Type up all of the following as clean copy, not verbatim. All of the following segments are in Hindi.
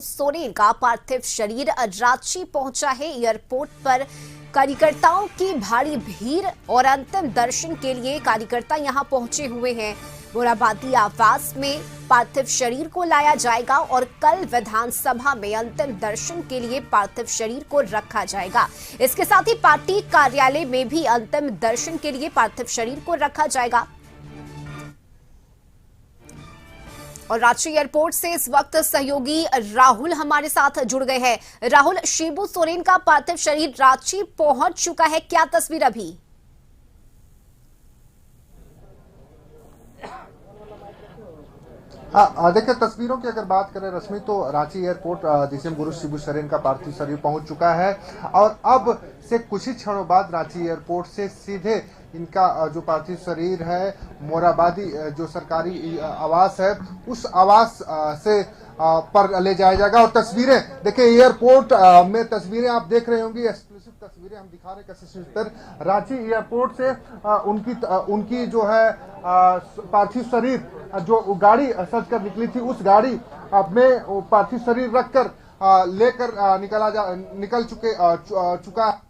सोरेन का पार्थिव शरीर रांची पहुंचा है। एयरपोर्ट पर कार्यकर्ताओं की भारी भीड़ और अंतिम दर्शन के लिए कार्यकर्ता यहां पहुंचे हुए हैं। मोराबादी आवास में पार्थिव शरीर को लाया जाएगा और कल विधानसभा में अंतिम दर्शन के लिए पार्थिव शरीर को रखा जाएगा। इसके साथ ही पार्टी कार्यालय में भी अंतिम दर्शन के लिए पार्थिव शरीर को रखा जाएगा। और रांची एयरपोर्ट से इस वक्त सहयोगी राहुल हमारे साथ जुड़ गए हैं। राहुल, शिबू सोरेन का पार्थिव शरीर रांची पहुंच चुका है, क्या तस्वीर अभी? हाँ, देखिए तस्वीरों की अगर बात करें रश्मि, तो रांची एयरपोर्ट डीसीएम गुरु शिबू सोरेन का पार्थिव शरीर पहुंच चुका है और अब से कुछ ही क्षणों बाद रांची एयरपोर्ट से सीधे इनका जो पार्थिव शरीर है मोराबादी जो सरकारी आवास है उस आवास से पर ले जाया जाएगा। और तस्वीरें देखिए एयरपोर्ट में तस्वीरें आप देख रहे होंगी, एक्सक्लूसिव तस्वीरें हम दिखा रहे हैं रांची एयरपोर्ट से उनकी जो है पार्थिव शरीर जो गाड़ी सज कर निकली थी उस गाड़ी में पार्थिव शरीर रखकर लेकर निकल चुका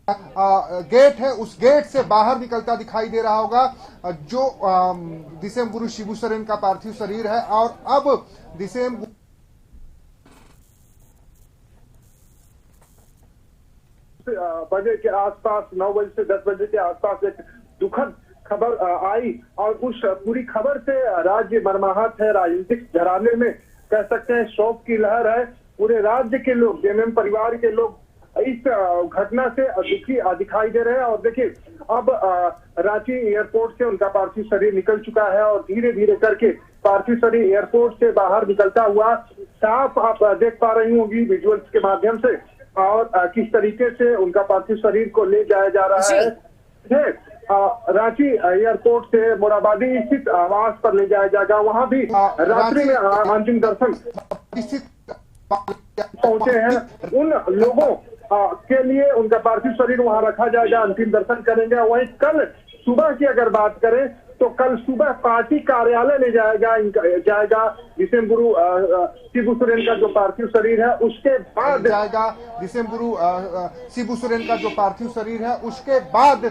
गेट है, उस गेट से बाहर निकलता दिखाई दे रहा होगा जो डीसीएम गुरु शिबू सोरेन का पार्थिव शरीर है। और अब डीसीएम बजे के आसपास 9 बजे से 10 बजे के आसपास एक दुखद खबर आई और उस पूरी खबर से राज्य मर्माहत है। राजनीतिक घराने में कह सकते हैं शोक की लहर है। पूरे राज्य के लोग, जेएमएम परिवार के लोग इस घटना से दुखी दिखाई दे रहे हैं। और देखिए अब रांची एयरपोर्ट से उनका पार्थिव शरीर निकल चुका है और धीरे धीरे करके पार्थिव शरीर एयरपोर्ट से बाहर निकलता हुआ साफ आप देख पा रही होंगी विजुअल्स के माध्यम से, और किस तरीके से उनका पार्थिव शरीर को ले जाया जा रहा है। रांची एयरपोर्ट से मोराबादी स्थित आवास पर ले जाया जाएगा। वहां भी रात्रि में अंतिम दर्शन पहुंचे हैं उन लोगों के लिए उनका पार्थिव शरीर वहां रखा जाएगा, अंतिम दर्शन करेंगे। वहीं कल सुबह की अगर बात करें तो कल सुबह पार्टी कार्यालय ले जाएगा डीसीएम गुरु शिबू सोरेन का जो पार्थिव शरीर है। उसके बाद जाएगा डीसीएम गुरु शिबू सोरेन का जो पार्थिव शरीर है उसके बाद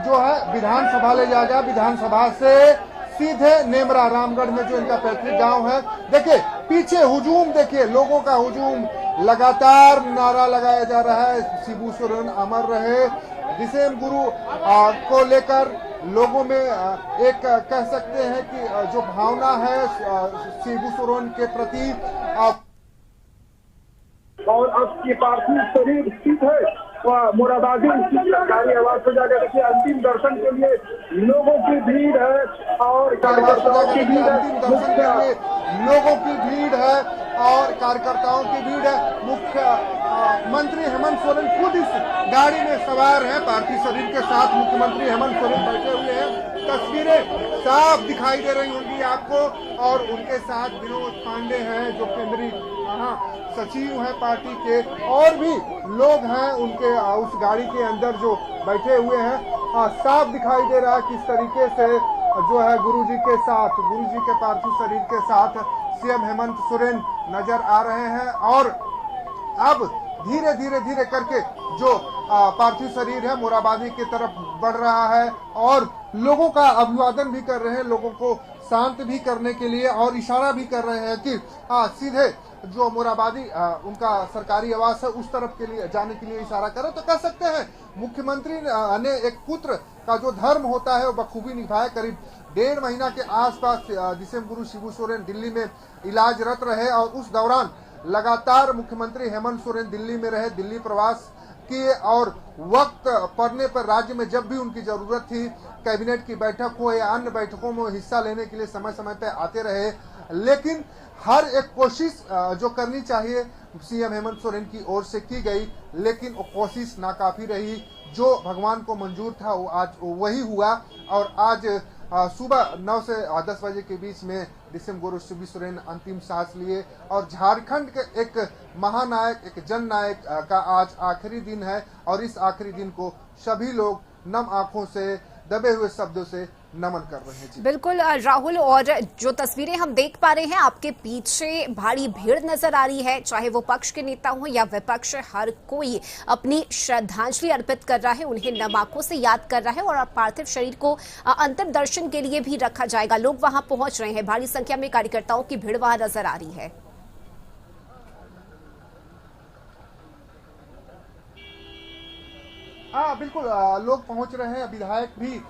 जो है विधानसभा ले जाएगा। विधानसभा से सीधे नेमरा रामगढ़ में जो इनका पैतृक गांव है। देखिए पीछे हुजूम, देखिए लोगों का हुजूम, लगातार नारा लगाया जा रहा है शिबू सोरेन अमर रहे। डीसीएम गुरु को लेकर लोगों में एक कह सकते हैं कि जो भावना है शिबू सोरेन के प्रति। और अब ये पार्थिव शरीर स्थित है मोराबादी सरकारी आवास पर जाकर देखिए अंतिम दर्शन के लिए लोगों की भीड़ है और कार्यकर्ताओं की भीड़ है। लोगों की भीड़ है और कार्यकर्ताओं की भीड़ है। मुख्यमंत्री हेमंत सोरेन खुद इस गाड़ी में सवार हैं, पार्थिव शरीर के साथ मुख्यमंत्री हेमंत सोरेन बैठे हुए हैं। तस्वीरें साफ दिखाई दे रही होंगी आपको। और उनके साथ विनोद पांडे हैं जो केंद्रीय सचिव हैं पार्टी के, और भी लोग हैं उनके उस गाड़ी के अंदर जो बैठे हुए हैं। साफ दिखाई दे रहा है किस तरीके से जो है गुरुजी के पार्थिव शरीर के साथ सीएम हेमंत सोरेन नजर आ रहे हैं। और अब धीरे करके जो पार्थिव शरीर है मोराबादी की तरफ बढ़ रहा है और लोगों का अभिवादन भी कर रहे हैं, लोगों को शांत भी करने के लिए, और इशारा भी कर रहे हैं कि सीधे जो मोराबादी उनका सरकारी आवास है उस तरफ के लिए जाने के लिए इशारा करें। तो कह सकते हैं मुख्यमंत्री ने एक पुत्र का जो धर्म होता है वो बखूबी निभाया। करीब 1.5 महीना के आसपास डीसीएम गुरु शिबू सोरेन दिल्ली में इलाजरत रहे और उस दौरान लगातार मुख्यमंत्री हेमंत सोरेन दिल्ली में रहे, दिल्ली प्रवास किए और वक्त पड़ने पर राज्य में जब भी उनकी जरूरत थी कैबिनेट की बैठक हो या अन्य बैठकों में हिस्सा लेने के लिए समय समय पर आते रहे। लेकिन हर एक कोशिश जो करनी चाहिए सीएम हेमंत सोरेन की ओर से की गई, लेकिन वो कोशिश नाकाफी रही। जो भगवान को मंजूर था वो आज वही हुआ। और आज सुबह 9 से 10 बजे के बीच में डीसीएम गुरु शिबू सोरेन अंतिम सांस लिए और झारखंड के एक महानायक, एक जननायक का आज आखिरी दिन है। और इस आखिरी दिन को सभी लोग नम आंखों से, दबे हुए शब्दों से नमन कर रहे हैं। जी बिल्कुल राहुल, और जो तस्वीरें हम देख पा रहे हैं, आपके पीछे भारी भीड़ नजर आ रही है, चाहे वो पक्ष के नेता हो या विपक्ष, हर कोई अपनी श्रद्धांजलि अर्पित कर रहा है, उन्हें नम आंखों से याद कर रहा है और पार्थिव शरीर को अंतिम दर्शन के लिए भी रखा जाएगा। लोग वहां पहुंच रहे हैं, भारी संख्या में कार्यकर्ताओं की भीड़ वहां नजर आ रही है। हाँ बिल्कुल, लोग पहुंच रहे हैं। विधायक भी,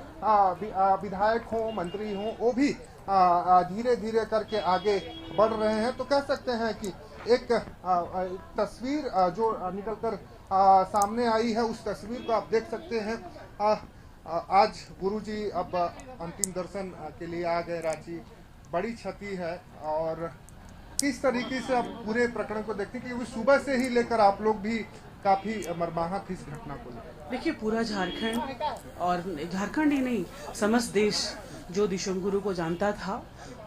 विधायक हो, मंत्री हो, वो भी धीरे धीरे करके आगे बढ़ रहे हैं। तो कह सकते हैं कि एक तस्वीर जो निकलकर सामने आई है, उस तस्वीर को आप देख सकते हैं। आज गुरुजी अब अंतिम दर्शन के लिए आ गए रांची। बड़ी क्षति है और किस तरीके से आप पूरे प्रकरण को देखते हैं, क्योंकि सुबह से ही लेकर आप लोग भी काफी मर्माहत इस घटना को लेकर। देखिए, पूरा झारखंड, और झारखंड ही नहीं, समस्त देश जो दिशम गुरु को जानता था,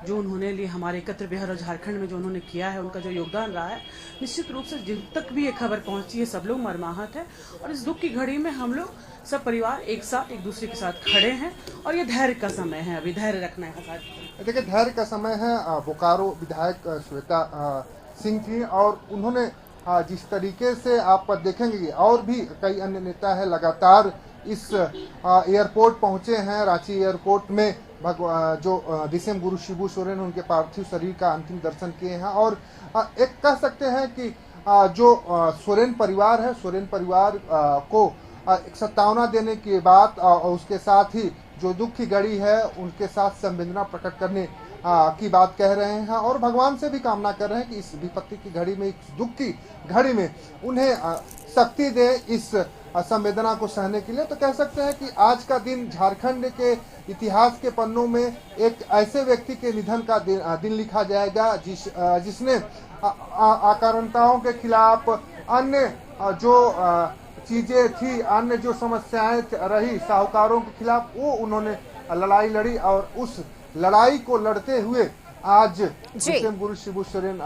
जो उन्होंने लिए हमारे एकत्र बिहार और झारखंड में जो उन्होंने किया है, उनका जो योगदान रहा है, निश्चित रूप से जिन तक भी ये खबर पहुंची है, सब लोग मर्माहत है। और इस दुख की घड़ी में हम लोग सब परिवार एक साथ, एक दूसरे के साथ खड़े हैं और ये धैर्य का समय है, अभी धैर्य रखना है साथ। देखिए, धैर्य का समय है। बोकारो विधायक श्वेता सिंह थी और उन्होंने जिस तरीके से आप देखेंगे, और भी कई अन्य नेता है लगातार इस एयरपोर्ट पहुंचे हैं। रांची एयरपोर्ट में जो दिसम गुरु शिबू सोरेन, उनके पार्थिव शरीर का अंतिम दर्शन किए हैं। और एक कह सकते हैं कि जो सोरेन परिवार है, सोरेन परिवार को एक सत्तावना देने की बात, और उसके साथ ही जो दुख की घड़ी है उनके साथ संवेदना प्रकट करने की बात कह रहे हैं और भगवान से भी कामना कर रहे हैं कि इस विपत्ति की घड़ी में, इस दुख की घड़ी में उन्हें शक्ति दे इस संवेदना को सहने के लिए। तो कह सकते हैं कि आज का दिन झारखंड के इतिहास के पन्नों में एक ऐसे व्यक्ति के निधन का दिन लिखा जाएगा जिसने अकारणताओं के खिलाफ, अन्य जो चीजें थी, अन्य जो समस्याएं रही साहूकारों के खिलाफ, वो उन्होंने लड़ाई लड़ी और उस लड़ाई को लड़ते हुए आज दिसम गुरु शिबू सोरेन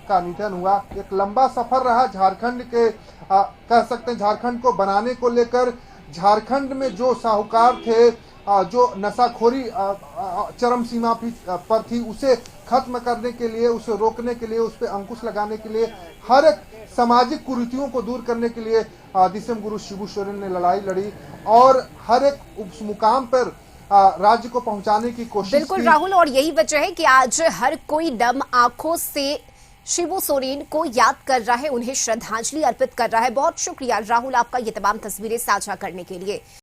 का निधन हुआ। एक लंबा सफर रहा झारखंड के, कह सकते हैं झारखंड को बनाने को लेकर। झारखंड में जो साहूकार थे, जो नशाखोरी चरम सीमा पर थी, उसे खत्म करने के लिए, उसे रोकने के लिए, उस पर अंकुश लगाने के लिए, हर एक सामाजिक कुरीतियों को दूर करने के लिए दिसम गुरु शिबू सोरेन ने लड़ाई लड़ी और हर एक उस मुकाम पर राज्य को पहुंचाने की कोशिश की। बिल्कुल राहुल, और यही वजह है कि आज हर कोई नम आंखों से शिबू सोरेन को याद कर रहा है, उन्हें श्रद्धांजलि अर्पित कर रहा है। बहुत शुक्रिया राहुल आपका ये तमाम तस्वीरें साझा करने के लिए।